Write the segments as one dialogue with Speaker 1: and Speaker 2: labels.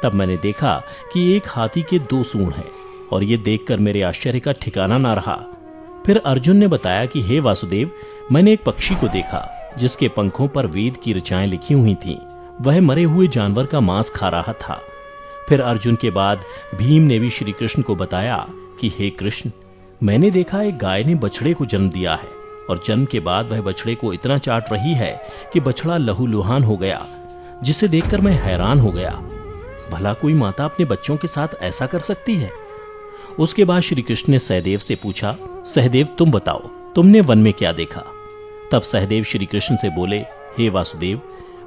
Speaker 1: तब मैंने देखा कि एक हाथी के 2 सूंड हैं और ये देखकर मेरे आश्चर्य का ठिकाना ना रहा। फिर अर्जुन ने बताया कि हे वासुदेव, मैंने एक पक्षी को देखा जिसके पंखों पर वेद की ऋचाएं लिखी हुई थीं। वह मरे हुए जानवर का मांस खा रहा था। फिर अर्जुन के बाद भीम ने भी श्री कृष्ण को बताया कि हे कृष्ण, मैंने देखा एक गाय ने बछड़े को जन्म दिया है और जन्म के बाद वह बछड़े को इतना चाट रही है कि बछड़ा लहूलुहान हो गया, जिसे देखकर मैं हैरान हो गया। भला कोई माता अपने बच्चों के साथ ऐसा कर सकती है? उसके बाद श्री कृष्ण ने सहदेव से पूछा, सहदेव तुम बताओ, तुमने वन में क्या देखा? तब सहदेव श्री कृष्ण से बोले, हे वासुदेव,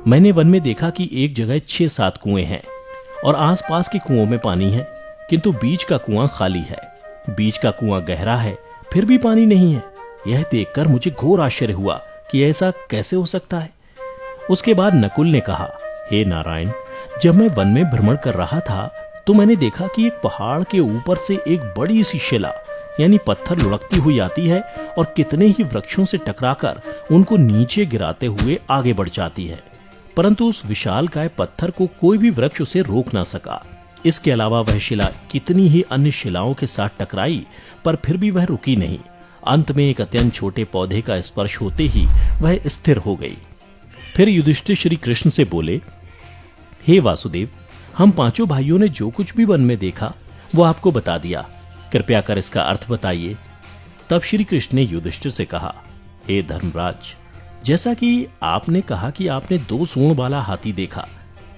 Speaker 1: मैंने वन में देखा कि एक जगह 6-7 कुएं हैं और आसपास के कुओं में पानी है, किंतु बीच का कुआं खाली है। बीच का कुआं गहरा है, फिर भी पानी नहीं है। यह देखकर मुझे घोर आश्चर्य हुआ कि ऐसा कैसे हो सकता है। उसके बाद नकुल ने कहा, हे नारायण, जब मैं वन में भ्रमण कर रहा था तो मैंने देखा कि एक पहाड़ के ऊपर से एक बड़ी सी शिला यानी पत्थर लुढ़कती हुई आती है और कितने ही वृक्षों से टकराकर उनको नीचे गिराते हुए आगे बढ़ जाती है, परंतु उस विशालकाय पत्थर को कोई भी वृक्ष उसे रोक ना सका। इसके अलावा वह शिला कितनी ही अन्य शिलाओं के साथ टकराई, पर फिर भी वह रुकी नहीं। अंत में एक अत्यंत छोटे पौधे का स्पर्श होते ही वह स्थिर हो गई। फिर युधिष्ठिर श्री कृष्ण से बोले, हे वासुदेव, हम 5 भाइयों ने जो कुछ भी वन में देखा वो आपको बता दिया, कृपया कर इसका अर्थ बताइए। तब श्री कृष्ण ने युधिष्ठिर से कहा, हे धर्मराज, जैसा कि आपने कहा कि आपने 2 सूंड वाला हाथी देखा,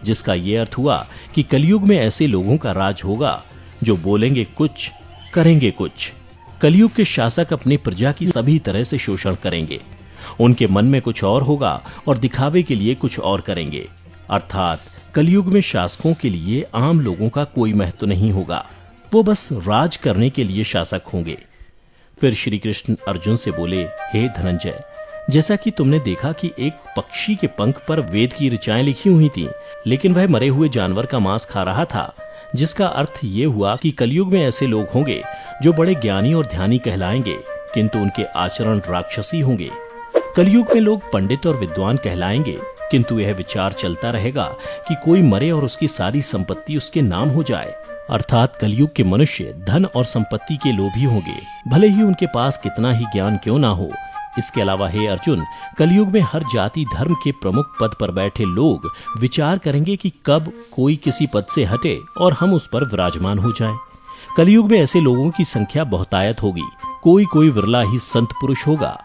Speaker 1: जिसका यह अर्थ हुआ कि कलयुग में ऐसे लोगों का राज होगा जो बोलेंगे कुछ, करेंगे कुछ। कलयुग के शासक अपने प्रजा की सभी तरह से शोषण करेंगे। उनके मन में कुछ और होगा और दिखावे के लिए कुछ और करेंगे। अर्थात कलयुग में शासकों के लिए आम लोगों का कोई महत्व नहीं होगा, वो बस राज करने के लिए शासक होंगे। फिर श्री कृष्ण अर्जुन से बोले, हे धनंजय, जैसा कि तुमने देखा कि एक पक्षी के पंख पर वेद की ऋचाएं लिखी हुई थीं, लेकिन वह मरे हुए जानवर का मांस खा रहा था, जिसका अर्थ ये हुआ कि कलयुग में ऐसे लोग होंगे जो बड़े ज्ञानी और ध्यानी कहलाएंगे, किंतु उनके आचरण राक्षसी होंगे। कलयुग में लोग पंडित और विद्वान कहलाएंगे, किंतु यह विचार चलता रहेगा कि कोई मरे और उसकी सारी संपत्ति उसके नाम हो जाए। अर्थात कलयुग के मनुष्य धन और संपत्ति के लोभी होंगे, भले ही उनके पास कितना ही ज्ञान क्यों ना हो। इसके अलावा हे अर्जुन, कलयुग में हर जाति धर्म के प्रमुख पद पर बैठे लोग विचार करेंगे कि कब कोई किसी पद से हटे और हम उस पर विराजमान हो जाएं। कलयुग में ऐसे लोगों की संख्या बहुतायत होगी, कोई कोई विरला ही संत पुरुष होगा।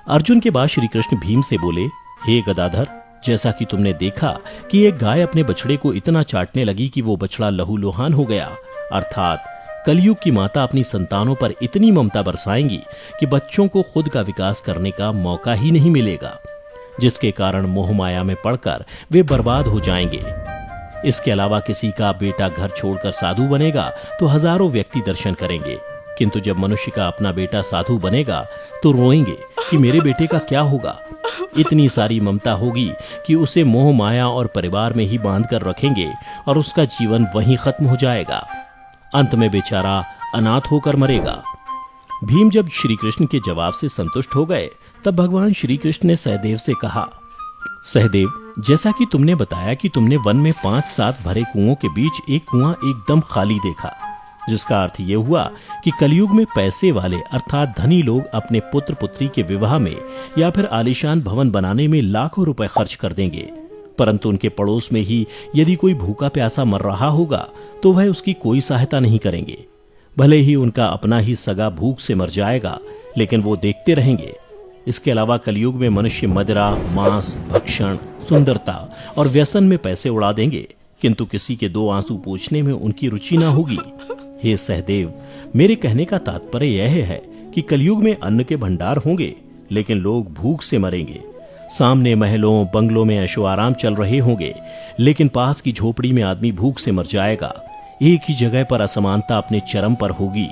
Speaker 1: अर्जुन के बाद श्री कृष्ण भीम से बोले, हे गदाधर, जैसा कि तुमने देखा कि एक गाय अपने बछड़े को इतना चाटने लगी कि वो बछड़ा लहूलुहान हो गया, अर्थात कलयुग की माता अपनी संतानों पर इतनी ममता बरसाएंगी कि बच्चों को खुद का विकास करने का मौका ही नहीं मिलेगा, जिसके कारण मोह माया में पड़कर वे बर्बाद हो जाएंगे। इसके अलावा किसी का बेटा घर छोड़कर साधु बनेगा तो हजारों व्यक्ति दर्शन करेंगे, किंतु जब मनुष्य का अपना बेटा साधु बनेगा तो रोएंगे कि मेरे बेटे का क्या होगा। इतनी सारी ममता होगी कि उसे मोह माया और परिवार में ही बांध कर रखेंगे और उसका जीवन वहीं खत्म हो जाएगा। अंत में बेचारा अनाथ होकर मरेगा। भीम जब श्री कृष्ण के जवाब से संतुष्ट हो गए, तब भगवान श्री कृष्ण ने सहदेव से कहा, सहदेव, जैसा कि तुमने बताया कि तुमने वन में 5-7 भरे कुओं के बीच एक कुआं एकदम खाली देखा, जिसका अर्थ ये हुआ कि कलयुग में पैसे वाले अर्थात धनी लोग अपने पुत्र पुत्री के विवाह में या फिर आलीशान भवन बनाने में लाखों रुपए खर्च कर देंगे, परंतु उनके पड़ोस में ही यदि कोई भूखा प्यासा मर रहा होगा तो वह उसकी कोई सहायता नहीं करेंगे। भले ही उनका अपना ही सगा भूख से मर जाएगा, लेकिन वो देखते रहेंगे। इसके अलावा कलयुग में मनुष्य मदिरा, मांस, भक्षण, सुंदरता और व्यसन में पैसे उड़ा देंगे, किंतु किसी के 2 आंसू पोंछने में उनकी रुचि ना होगी। हे सहदेव, मेरे कहने का तात्पर्य यह है कि कलयुग में अन्न के भंडार होंगे, लेकिन लोग भूख से मरेंगे। सामने महलों बंगलों में ऐशो आराम चल रहे होंगे, लेकिन पास की झोपड़ी में आदमी भूख से मर जाएगा। एक ही जगह पर असमानता अपने चरम पर होगी।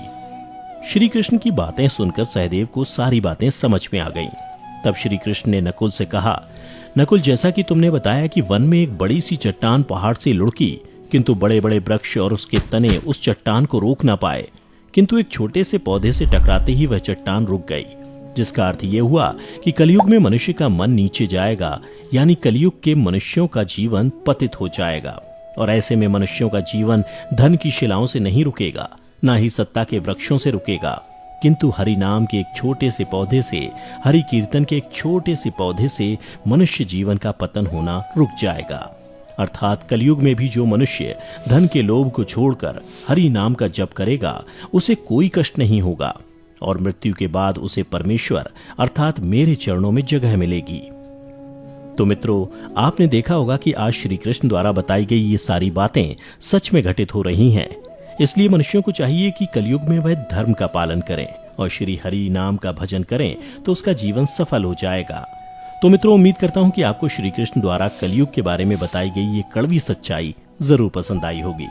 Speaker 1: श्री कृष्ण की बातें सुनकर सहदेव को सारी बातें समझ में आ गईं। तब श्री कृष्ण ने नकुल से कहा, नकुल, जैसा कि तुमने बताया कि वन में एक बड़ी सी चट्टान पहाड़ से लुढ़की, किंतु बड़े बड़े वृक्ष और उसके तने उस चट्टान को रोक ना पाए, किंतु एक छोटे से पौधे से टकराते ही वह चट्टान रुक गई, जिसका अर्थ यह हुआ कि कलयुग में मनुष्य का मन नीचे जाएगा, यानी कलयुग के मनुष्यों का जीवन पतित हो जाएगा। और ऐसे में मनुष्यों का जीवन धन की शिलाओं से नहीं रुकेगा, ना ही सत्ता के वृक्षों से रुकेगा, किंतु हरि नाम के एक छोटे से पौधे से, हरि कीर्तन के एक छोटे से पौधे से मनुष्य जीवन का पतन होना रुक जाएगा। अर्थात कलयुग में भी जो मनुष्य धन के लोभ को छोड़कर हरि नाम का जप करेगा, उसे कोई कष्ट नहीं होगा और मृत्यु के बाद उसे परमेश्वर अर्थात मेरे चरणों में जगह मिलेगी। तो मित्रों, आपने देखा होगा कि आज श्री कृष्ण द्वारा बताई गई ये सारी बातें सच में घटित हो रही हैं। इसलिए मनुष्यों को चाहिए कि कलयुग में वह धर्म का पालन करें और श्री हरि नाम का भजन करें, तो उसका जीवन सफल हो जाएगा। तो मित्रों, उम्मीद करता हूं कि आपको श्री कृष्ण द्वारा कलयुग के बारे में बताई गई ये कड़वी सच्चाई जरूर पसंद आई होगी।